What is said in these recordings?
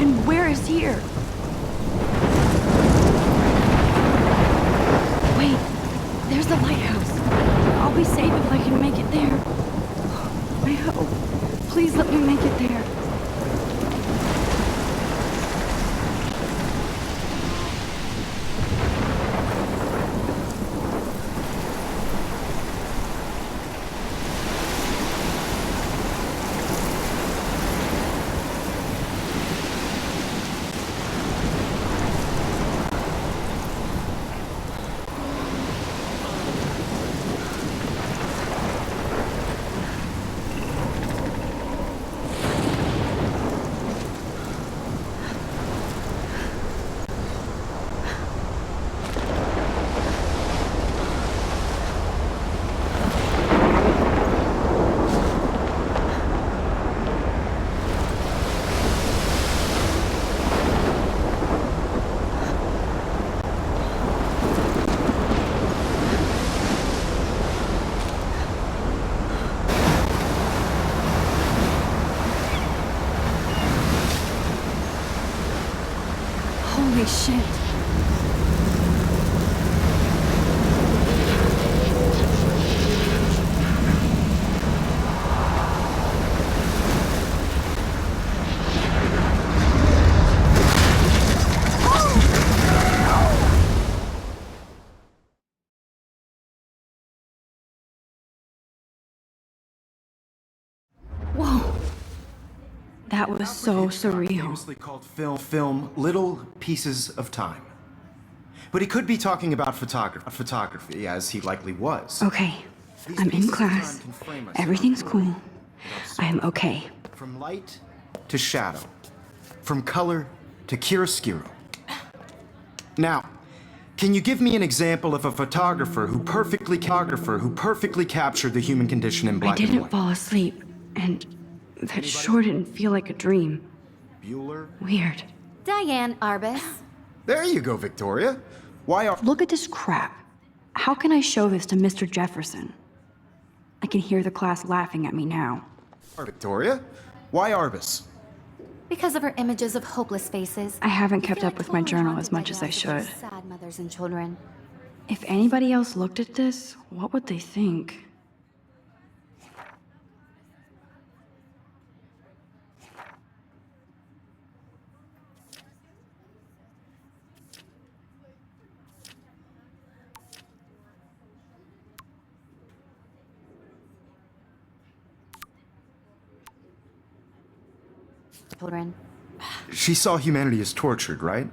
And where is here? Wait, there's the lighthouse. I'll be safe if I can make it there. I hope. Please let me make it there. Holy shit. Whoa. That was so surreal. Famously called film Little Pieces of Time. But he could be talking about photography, as he likely was. Okay, I'm in class. Everything's cool. I am okay. From light to shadow. From color to chiaroscuro. Now, can you give me an example of a photographer who perfectly captured the human condition in black and white? I didn't fall asleep, and that sure didn't feel like a dream. Bueller? Weird. Diane Arbus. There you go, Victoria. Why are... Look at this crap. How can I show this to Mr. Jefferson? I can hear the class laughing at me now. Victoria? Why Arbus? Because of her images of hopeless faces. I haven't kept up with my journal as much as I should. Sad mothers and children. If anybody else looked at this, what would they think? Children. She saw humanity as tortured, right?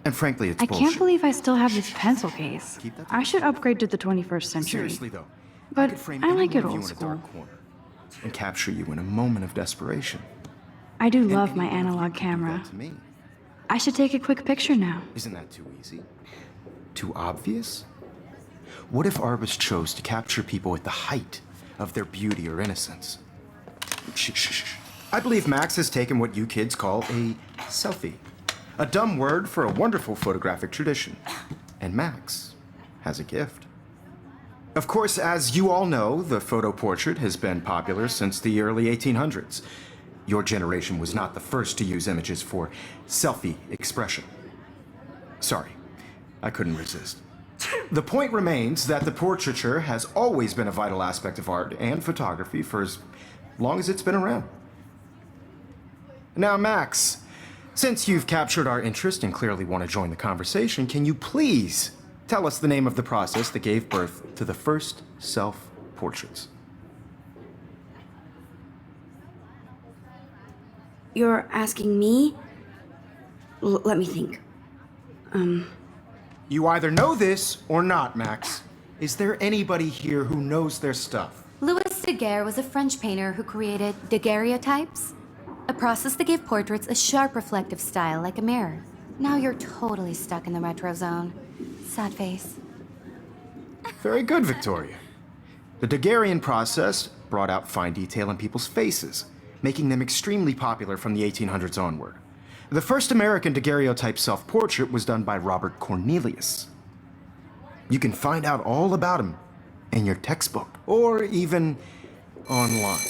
And frankly, it's I bullshit. can't believe I still have this pencil case. I should upgrade to the 21st century. Seriously, though. But could frame I like any it one of old you in a school. dark corner and capture you in a moment of desperation. I do love And my any one of you analog could do camera. that to me. I should take a quick picture now. Isn't that too easy? Too obvious? What if Arbus chose to capture people at the height of their beauty or innocence? Shh. I believe Max has taken what you kids call a selfie. A dumb word for a wonderful photographic tradition. And Max has a gift. Of course, as you all know, the photo portrait has been popular since the early 1800s. Your generation was not the first to use images for selfie expression. Sorry, I couldn't resist. The point remains that the portraiture has always been a vital aspect of art and photography for as long as it's been around. Now, Max, since you've captured our interest and clearly want to join the conversation, can you please tell us the name of the process that gave birth to the first self-portraits? You're asking me? Let me think. You either know this or not, Max. Is there anybody here who knows their stuff? Louis Daguerre was a French painter who created daguerreotypes, a process that gave portraits a sharp reflective style like a mirror. Now you're totally stuck in the retro zone. Sad face. Very good, Victoria. The Daguerrean process brought out fine detail in people's faces, making them extremely popular from the 1800s onward. The first American daguerreotype self-portrait was done by Robert Cornelius. You can find out all about him in your textbook, or even online.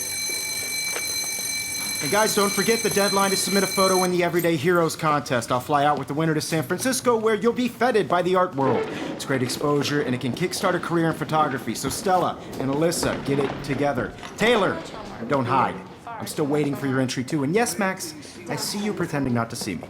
And guys, don't forget the deadline to submit a photo in the Everyday Heroes contest. I'll fly out with the winner to San Francisco, where you'll be feted by the art world. It's great exposure, and it can kickstart a career in photography. So Stella and Alyssa, get it together. Taylor, don't hide. I'm still waiting for your entry too. And yes, Max, I see you pretending not to see me.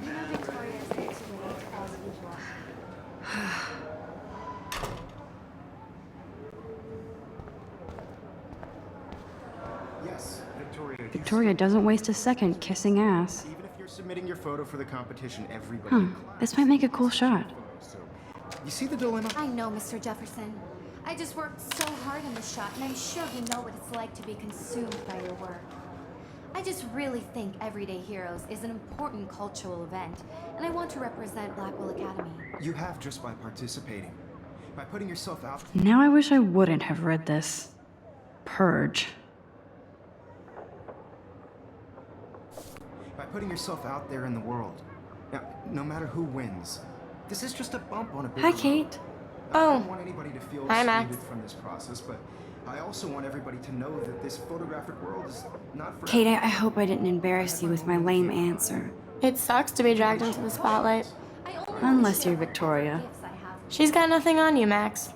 Yes, Victoria. Victoria doesn't waste a second kissing ass. Even if you're submitting your photo for the competition, everybody in class This might make a cool shot. So, you see the dilemma? I know, Mr. Jefferson. I just worked so hard on this shot, and I'm sure you know what it's like to be consumed by your work. I just really think Everyday Heroes is an important cultural event, and I want to represent Blackwell Academy. You have just by participating. By putting yourself out. Now I wish I wouldn't have read this. Purge. By putting yourself out there in the world. Now, no matter who wins, this is just a bump on a big Hi, road. Kate. I don't want anybody to feel Hi, Max. excluded from this process, but I also want everybody to know that this photographic world is not for Kate, I hope I didn't embarrass you with my lame answer. It sucks to be dragged into the spotlight. Unless you're Victoria. She's got nothing on you, Max.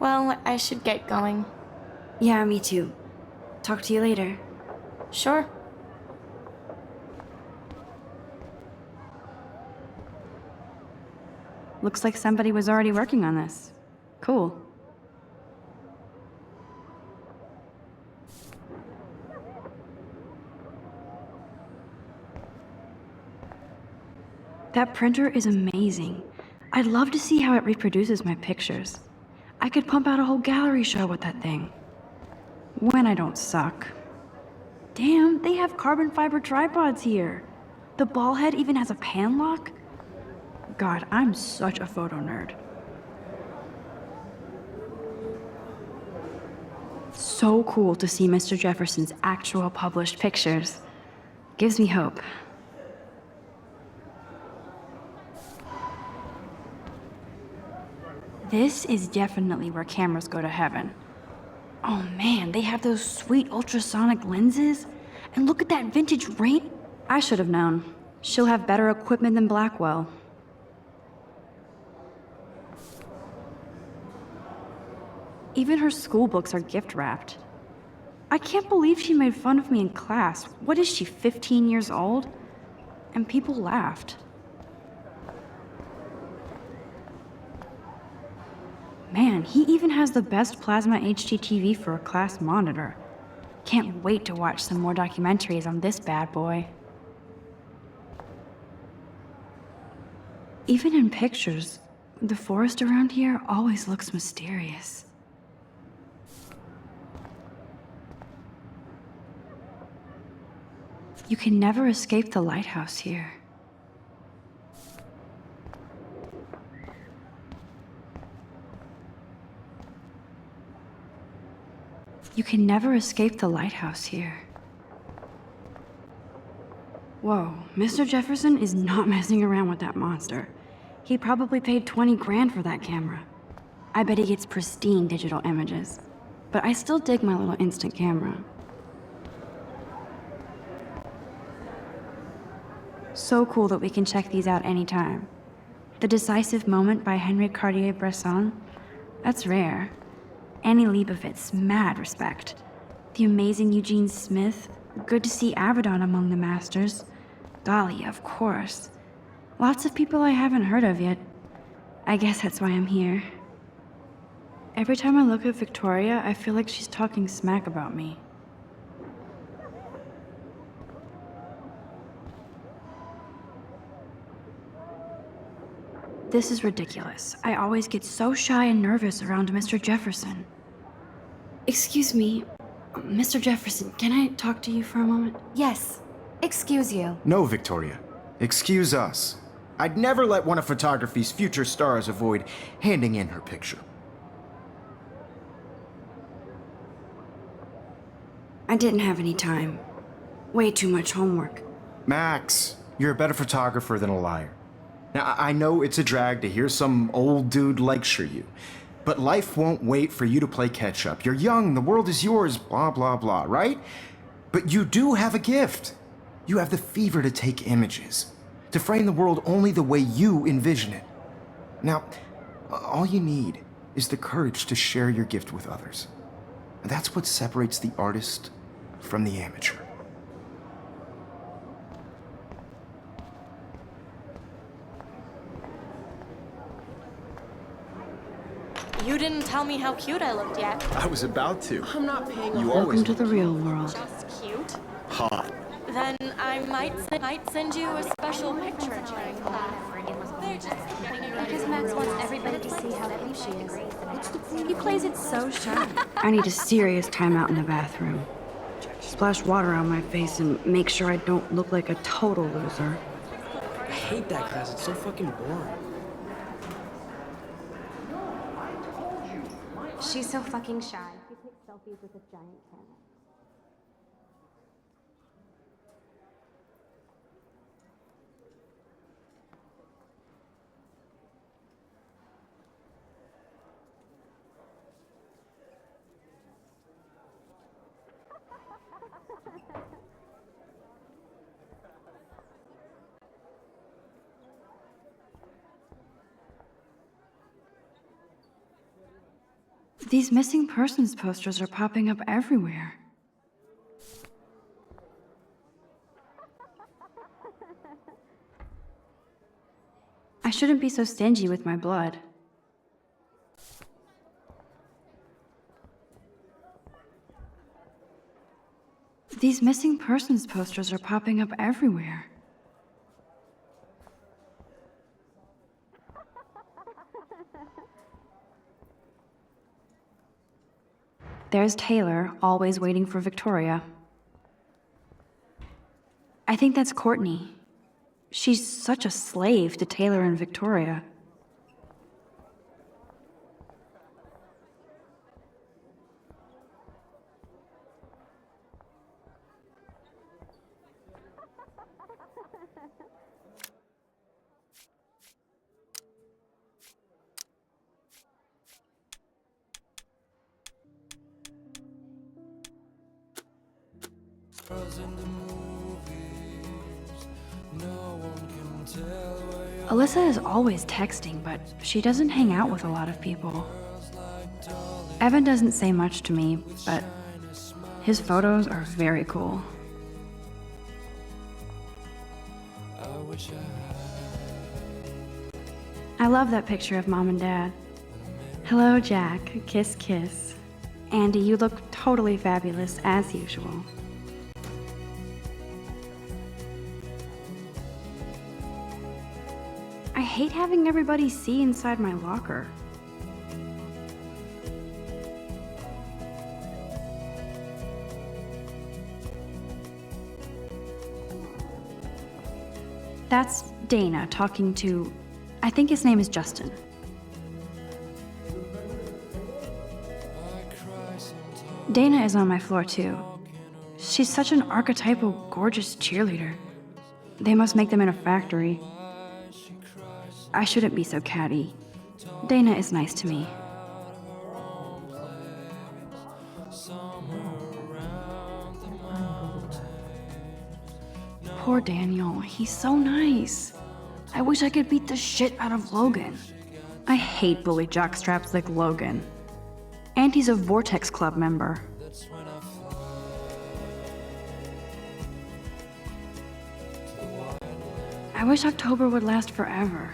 Well, I should get going. Yeah, me too. Talk to you later. Sure. Looks like somebody was already working on this. Cool. That printer is amazing. I'd love to see how it reproduces my pictures. I could pump out a whole gallery show with that thing. When I don't suck. Damn, they have carbon fiber tripods here. The ball head even has a pan lock. God, I'm such a photo nerd. So cool to see Mr. Jefferson's actual published pictures. Gives me hope. This is definitely where cameras go to heaven. Oh man, they have those sweet ultrasonic lenses. And look at that vintage ring. I should have known. She'll have better equipment than Blackwell. Even her school books are gift wrapped. I can't believe she made fun of me in class. What is she, 15 years old? And people laughed. Man, he even has the best plasma HDTV for a class monitor. Can't wait to watch some more documentaries on this bad boy. Even in pictures, the forest around here always looks mysterious. You can never escape the lighthouse here. You can never escape the lighthouse here. Whoa, Mr. Jefferson is not messing around with that monster. He probably paid 20 grand for that camera. I bet he gets pristine digital images. But I still dig my little instant camera. So cool that we can check these out anytime. The Decisive Moment by Henry Cartier-Bresson, that's rare. Annie Leibovitz, mad respect. The amazing Eugene Smith, good to see Avedon among the masters. Dahlia, of course. Lots of people I haven't heard of yet. I guess that's why I'm here. Every time I look at Victoria, I feel like she's talking smack about me. This is ridiculous. I always get so shy and nervous around Mr. Jefferson. Excuse me, Mr. Jefferson, can I talk to you for a moment? Yes. Excuse you. No, Victoria. Excuse us. I'd never let one of photography's future stars avoid handing in her picture. I didn't have any time. Way too much homework. Max, you're a better photographer than a liar. Now, I know it's a drag to hear some old dude lecture you, but life won't wait for you to play catch up. You're young, the world is yours, blah, blah, blah, right? But you do have a gift. You have the fever to take images, to frame the world only the way you envision it. Now, all you need is the courage to share your gift with others. And that's what separates the artist from the amateur. You didn't tell me how cute I looked yet. I was about to. I'm not paying You a always Welcome to the real world. Just cute. hot. Then I might send you a special picture during class. They're just getting you ready. Because Max wants everybody to see how cute she is. What's the point? He plays it so shy. I need a serious timeout in the bathroom. Splash water on my face and make sure I don't look like a total loser. I hate that class. It's so fucking boring. She's so fucking shy. She takes selfies with a giant camera. These missing persons posters are popping up everywhere. I shouldn't be so stingy with my blood. These missing persons posters are popping up everywhere. There's Taylor, always waiting for Victoria. I think that's Courtney. She's such a slave to Taylor and Victoria. Alyssa is always texting, but she doesn't hang out with a lot of people. Evan doesn't say much to me, but his photos are very cool. I love that picture of Mom and Dad. Hello, Jack. Kiss, kiss. Andy, you look totally fabulous, as usual. I hate having everybody see inside my locker. That's Dana talking to, I think his name is Justin. Dana is on my floor too. She's such an archetypal, gorgeous cheerleader. They must make them in a factory. I shouldn't be so catty. Dana is nice to me. Poor Daniel, he's so nice. I wish I could beat the shit out of Logan. I hate bully jockstraps like Logan. And he's a Vortex Club member. I wish October would last forever.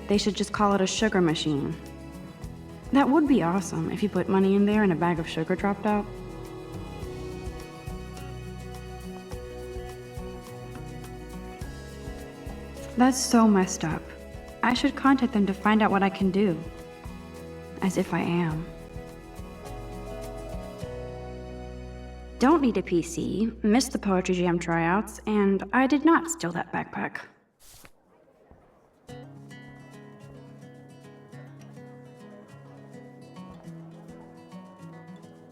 They should just call it a sugar machine. That would be awesome if you put money in there and a bag of sugar dropped out. That's so messed up. I should contact them to find out what I can do. As if I am. Don't need a PC, missed the Poetry Jam tryouts, and I did not steal that backpack.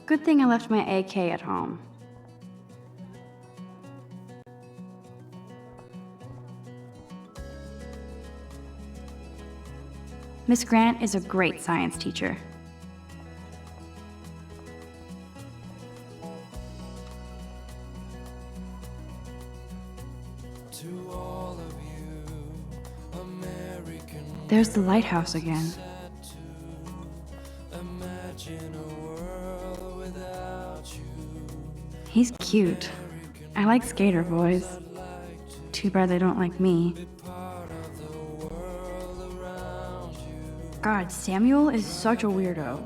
Good thing I left my AK at home. Miss Grant is a great science teacher. There's the lighthouse again. He's cute. I like skater boys. Too bad they don't like me. God, Samuel is such a weirdo.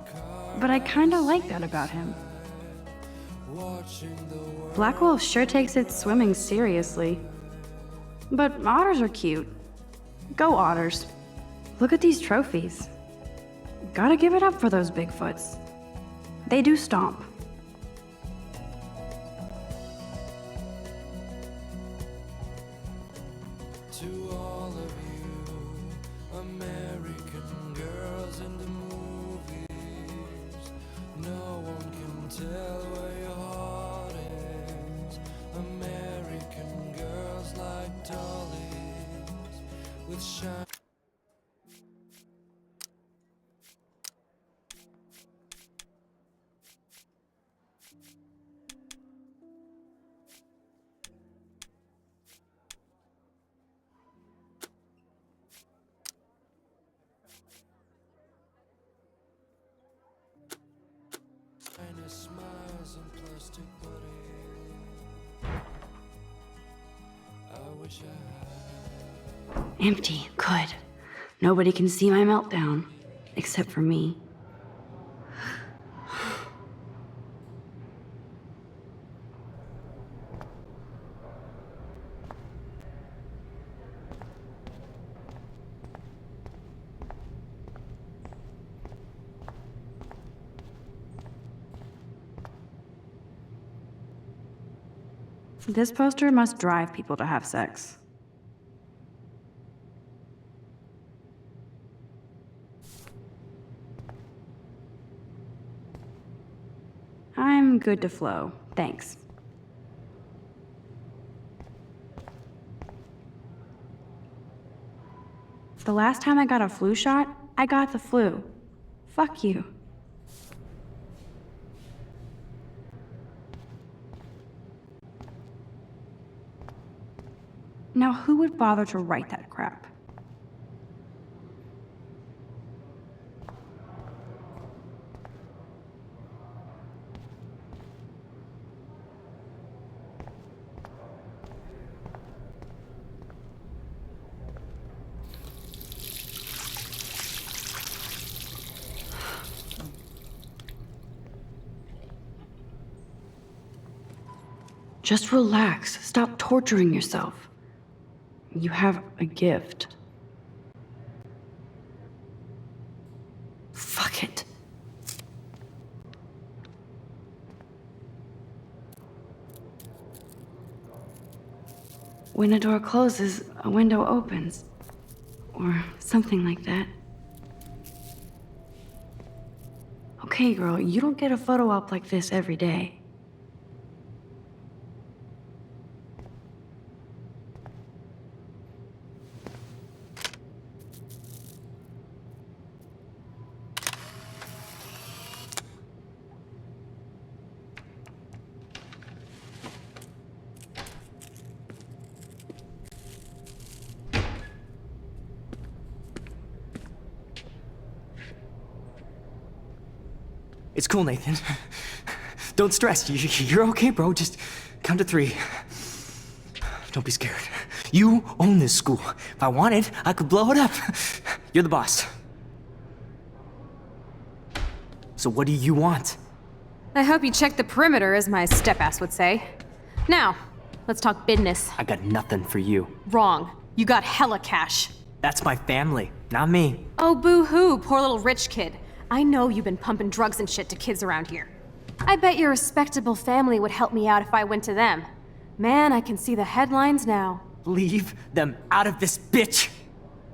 But I kinda like that about him. Black Wolf sure takes its swimming seriously. But otters are cute. Go otters. Look at these trophies. Gotta give it up for those Bigfoots. They do stomp. To all of you, American girls in the movies, no one can tell where your heart is. American girls like dollies with shine. Smiles and plastic body. I wish I had. Empty. Good. Nobody can see my meltdown. Except for me. This poster must drive people to have sex. I'm good to flow, thanks. The last time I got a flu shot, I got the flu. Fuck you. Now, who would bother to write that crap? Just relax. Stop torturing yourself. You have a gift. Fuck it. When a door closes, a window opens. Or something like that. Okay, girl, you don't get a photo op like this every day. It's cool, Nathan. Don't stress. You're okay, bro. Just count to 3. Don't be scared. You own this school. If I wanted, I could blow it up. You're the boss. So what do you want? I hope you checked the perimeter, as my step-ass would say. Now, let's talk business. I got nothing for you. Wrong. You got hella cash. That's my family, not me. Oh, boo-hoo, poor little rich kid. I know you've been pumping drugs and shit to kids around here. I bet your respectable family would help me out if I went to them. Man, I can see the headlines now. Leave them out of this bitch!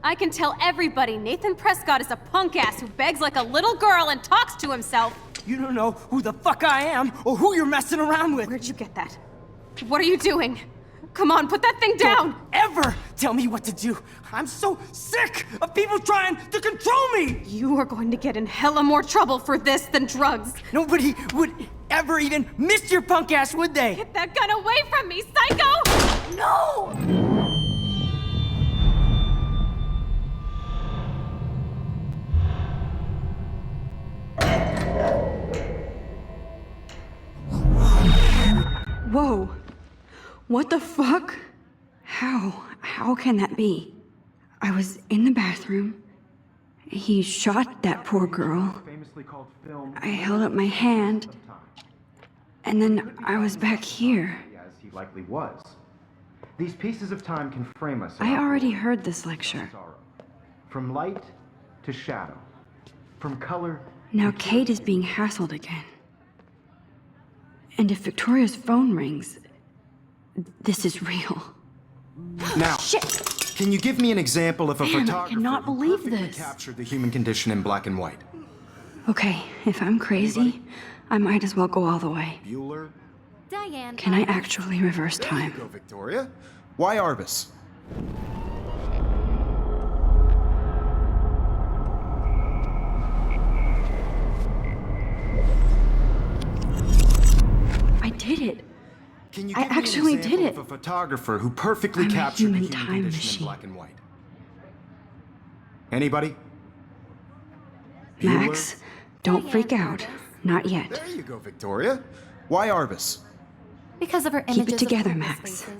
I can tell everybody Nathan Prescott is a punk ass who begs like a little girl and talks to himself. You don't know who the fuck I am or who you're messing around with. Where'd you get that? What are you doing? Come on, put that thing down! Don't ever tell me what to do. I'm so sick of people trying to control me. You are going to get in hella more trouble for this than drugs. Nobody would ever even miss your punk ass, would they? Get that gun away from me, psycho! No! Whoa. What the fuck? How can that be? I was in the bathroom. He shot that poor girl. Famously called film. I held up my hand. And then I was back here. As he likely was. These pieces of time can frame us. I already heard this lecture. Sorrow. From light to shadow. From color. Now Kate is being hassled again. And if Victoria's phone rings, this is real. Now, Shit! can you give me an example of a Damn, I photographer cannot who believe perfectly this. captured the human condition in black and white? Okay, if I'm crazy, I might as well go all the way. Bueller? Diane. Can I actually reverse There you time? go, Victoria. Why Arbus? I did it. Can you I give me an actually example did it. of a photographer who perfectly I'm a captured the human human time condition machine. in black and white? Anybody? Max, don't freak out. Not yet. There you go, Victoria. Why Arbus? Because of her Keep images it together, of Max. spaces.